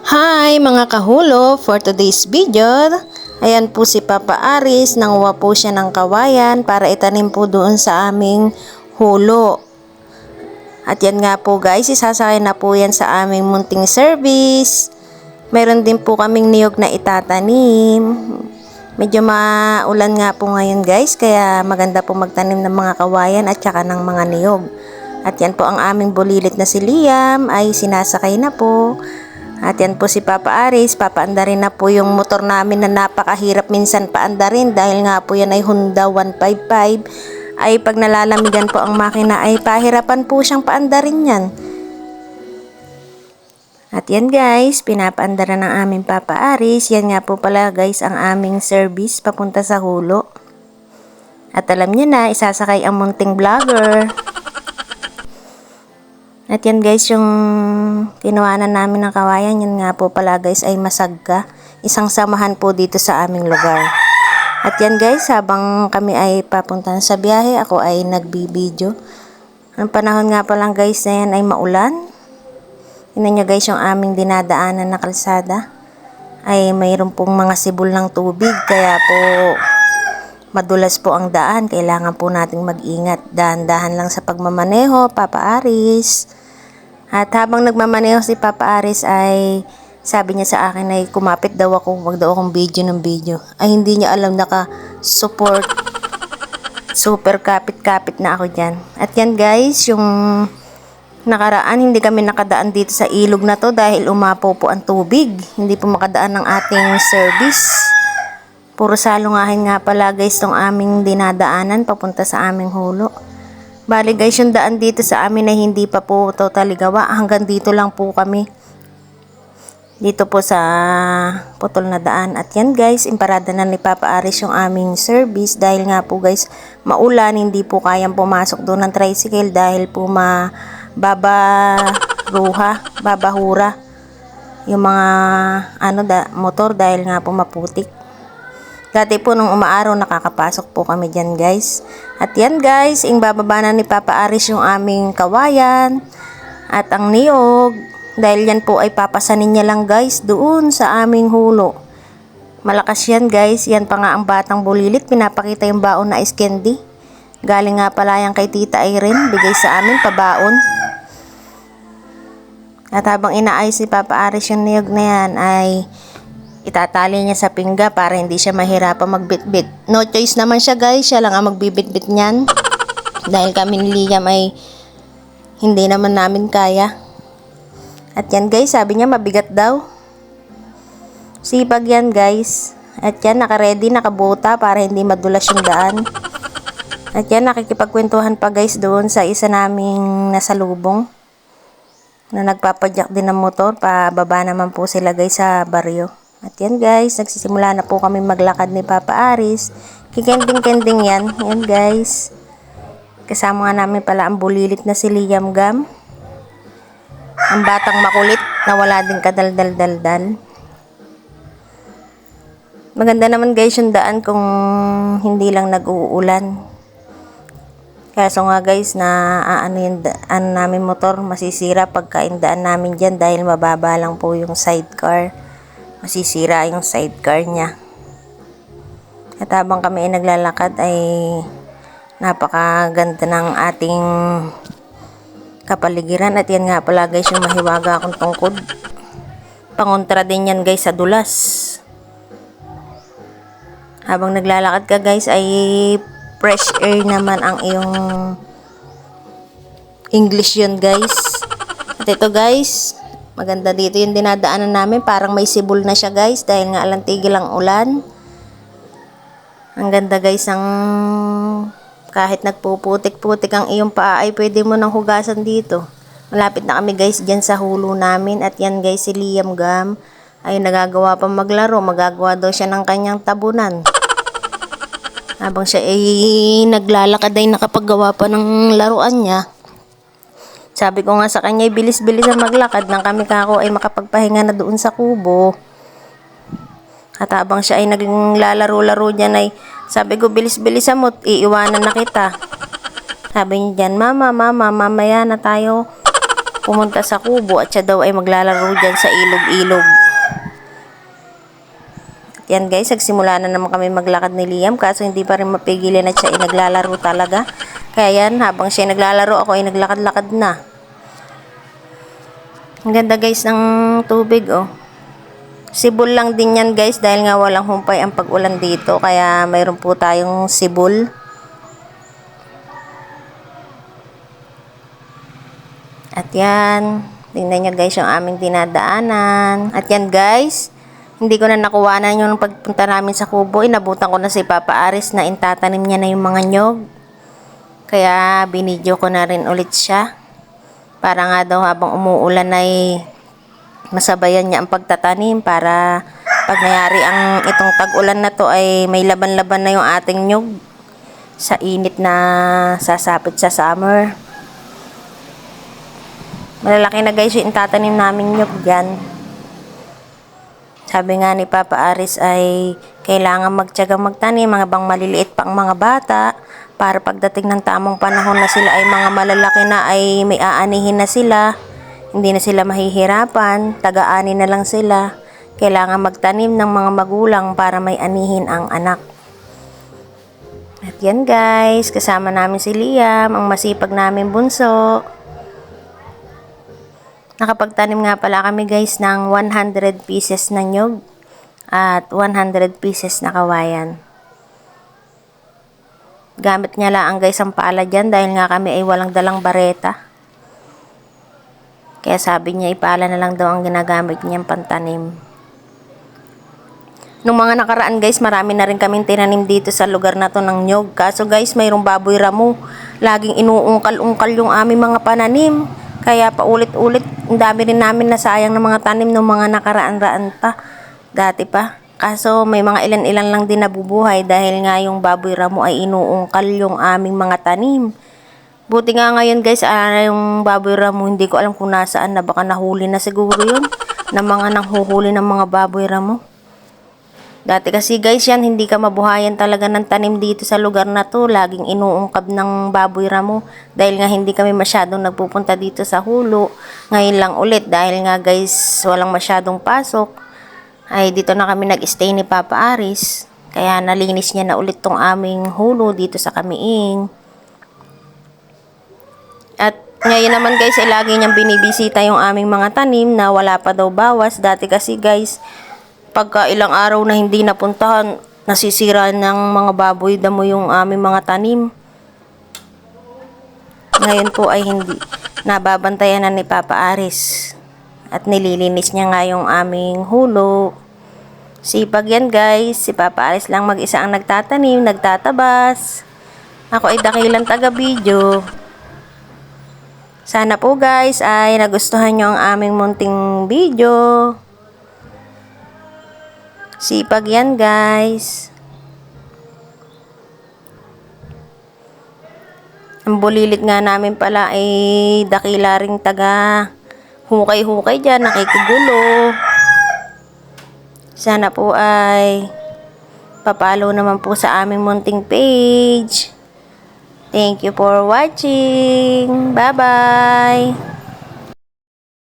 Hi mga kahulo, for today's video, ayan po si Papa Aris, nanguha po siya ng kawayan para itanim po doon sa aming hulo. At yan nga po guys, isasakay na po yan sa aming munting service. Meron din po kaming niyog na itatanim. Medyo maulan nga po ngayon guys, kaya maganda po magtanim ng mga kawayan at saka ng mga niyog. At yan po ang aming bulilit na si Liam ay sinasakay na po. At yan po si Papa Aris, papaandarin na po yung motor namin na napakahirap minsan paandarin dahil nga po yan ay Honda 155. Ay pag nalalamigan po ang makina ay pahirapan po siyang paandarin yan. At yan guys, pinapaandaran ng aming Papa Aris. Yan nga po pala guys ang aming service papunta sa hulo. At alam niyo na, isasakay ang munting vlogger. At yan guys, yung kinuhanan namin ng kawayan, yan nga po pala guys ay Masagka. Isang samahan po dito sa aming lugar. At yan guys, habang kami ay papuntahan sa biyahe, ako ay nagbibideo. Ang panahon nga pa lang guys na yan ay maulan. Tingnan nyo guys yung aming dinadaanan na kalsada. Ay mayroon pong mga sibol ng tubig, kaya po madulas po ang daan. Kailangan po nating mag-ingat. Dahan-dahan lang sa pagmamaneho, Papa Aris. At habang nagmamaneho si Papa Aris ay sabi niya sa akin ay kumapit daw ako, wag daw akong video ng video. Ay hindi niya alam naka-support. Super kapit-kapit na ako dyan. At yan guys, yung nakaraan hindi kami nakadaan dito sa ilog na to dahil umapo po ang tubig. Hindi po makadaan ng ating service. Puro salungahin nga pala guys tong aming dinadaanan papunta sa aming hulo. Bali guys, yung daan dito sa amin ay hindi pa po totally gawa. Hanggang dito lang po kami. Dito po sa putol na daan. At yan guys, imparada na ni Papa Aris yung aming service. Dahil nga po guys, maulan, hindi po kayang pumasok doon ng tricycle. Dahil po babahura yung mga motor dahil nga po maputik. Dati po nung umaaraw nakakapasok po kami dyan guys. At yan guys, bababa na ni Papa Aris yung aming kawayan at ang niyog. Dahil yan po ay papasanin niya lang guys doon sa aming hulo. Malakas yan guys, yan pa nga ang batang bulilit. Pinapakita yung baon na ice candy. Galing nga pala yan kay Tita Irene, bigay sa amin pabaon. At habang inaayos si Papa Aris yung niyog na yan ay itatali niya sa pingga para hindi siya mahirapan magbitbit. No choice naman siya guys, siya lang ang magbibitbit niyan. Dahil kami ni Liam ay hindi naman namin kaya. At yan guys, sabi niya mabigat daw. Sipag yan guys. At yan, naka-ready, nakabuta para hindi madulas yung daan. At yan, nakikipagkwentuhan pa guys doon sa isa naming nasalubong na nagpapadyak din ng motor. Pababa naman po sila guys sa baryo. At yan guys, nagsisimula na po kami maglakad ni Papa Aris. Kikending-kending yan. Yan guys. Kasama nga namin pala ang bulilit na si Liam Gam. Ang batang makulit na wala din kadaldal-daldal. Maganda naman guys yung daan kung hindi lang nag-uulan. Kaso nga guys na yung namin motor masisira pagka yung daan namin dyan dahil mababa lang po yung sidecar. Masisira yung sidecar niya. At habang kami ay naglalakad ay napakaganda ng ating kapaligiran. At yan nga pala guys yung mahiwaga akong tungkod. Pangontra din yan guys sa dulas. Habang naglalakad ka guys ay fresh air naman ang iyong English yun guys. At ito guys, maganda dito yung dinadaanan namin. Parang may sibol na siya guys dahil nga alang tigil ang ulan. Ang ganda guys ang kahit nagpuputik-putik ang iyong paa ay pwede mo nang hugasan dito. Malapit na kami guys dyan sa hulo namin. At yan guys si Liam Gam ay nagagawa pa maglaro. Magagawa daw siya ng kanyang tabunan. Habang siya ay naglalakad ay nakapaggawa pa ng laruan niya. Sabi ko nga sa kanya, bilis-bilis ang maglakad nang kami kako ay makapagpahinga na doon sa kubo. At habang siya ay naglalaro-laro niyan ay sabi ko, bilis-bilis mo, iiwanan na kita. Sabi niya dyan, mama, mamaya na tayo pumunta sa kubo at siya daw ay maglalaro dyan sa ilog-ilog. Yan guys, nagsimula na naman kami maglakad ni Liam kaso hindi pa rin mapigilan at siya ay naglalaro talaga. Kaya yan, habang siya ay naglalaro, ako ay naglakad-lakad na. Ang ganda guys ng tubig oh. Sibol lang din yan guys dahil nga walang humpay ang pag-ulan dito. Kaya mayroon po tayong sibol. At yan, tingnan nyo guys yung aming dinadaanan. At yan guys, hindi ko na nakuwanan yung pagpunta namin sa kubo. Inabutan ko na si Papa Aris na intatanim niya na yung mga nyog. Kaya binidyo ko na rin ulit siya. Para nga daw habang umuulan ay masabayan niya ang pagtatanim. Para pag nangyari ang itong tag-ulan na to ay may laban-laban na yung ating nyog. Sa init na sasapit sa summer. Malalaki na guys yung intatanim namin nyog dyan. Sabi nga ni Papa Aris ay kailangan magtiyagang magtanim mga bang maliliit pang mga bata para pagdating ng tamang panahon na sila ay mga malalaki na ay may aanihin na sila. Hindi na sila mahihirapan, taga-ani na lang sila. Kailangan magtanim ng mga magulang para may anihin ang anak. At yan guys, kasama namin si Liam, ang masipag namin bunso. Nakapagtanim nga pala kami guys ng 100 pieces na nyog at 100 pieces na kawayan. Gamit niya lang guys ang pala dyan dahil nga kami ay walang dalang bareta. Kaya sabi niya ipala na lang daw ang ginagamit niyang pantanim. Nung mga nakaraan guys, marami na rin kaming tinanim dito sa lugar na to ng nyog. Kaso guys, mayroong baboy ramo. Laging inuungkal-ungkal yung aming mga pananim. Kaya paulit-ulit, ang dami rin namin nasayang ng mga tanim ng mga nakaraan-raan pa. Dati pa. Kaso may mga ilan-ilan lang din nabubuhay dahil nga yung baboy ramo ay inuungkal yung aming mga tanim. Buti nga ngayon guys, yung baboy ramo, hindi ko alam kung nasaan na, baka nahuli na siguro yun. Na mga nanghuhuli ng mga baboy ramo. Dati kasi guys yan, hindi ka mabuhayan talaga ng tanim dito sa lugar na to. Laging inuungkab ng baboy ramo. Dahil nga hindi kami masyadong nagpupunta dito sa hulo. Ngayon lang ulit dahil nga guys walang masyadong pasok. Ay dito na kami nag-stay ni Papa Aris. Kaya nalinis niya na ulit tong aming hulo dito sa Kamiing. At ngayon naman guys ay lagi niyang binibisita yung aming mga tanim na wala pa daw bawas. Dati kasi guys, pagka ilang araw na hindi napuntahan, nasisira ng mga baboy damo yung aming mga tanim. Ngayon po ay hindi. Nababantayan na ni Papa Aris. At nililinis niya nga yung aming hulo. Sipag yan guys. Si Papa Aris lang mag-isa ang nagtatanim, nagtatabas. Ako ay dakilang taga-video. Sana po guys ay nagustuhan nyo ang aming munting video. Sipag yan guys. Ang bulilit nga namin pala ay dakila ring taga hukay-hukay dyan, nakikigulo. Sana po ay papalo naman po sa aming munting page. Thank you for watching. Bye-bye.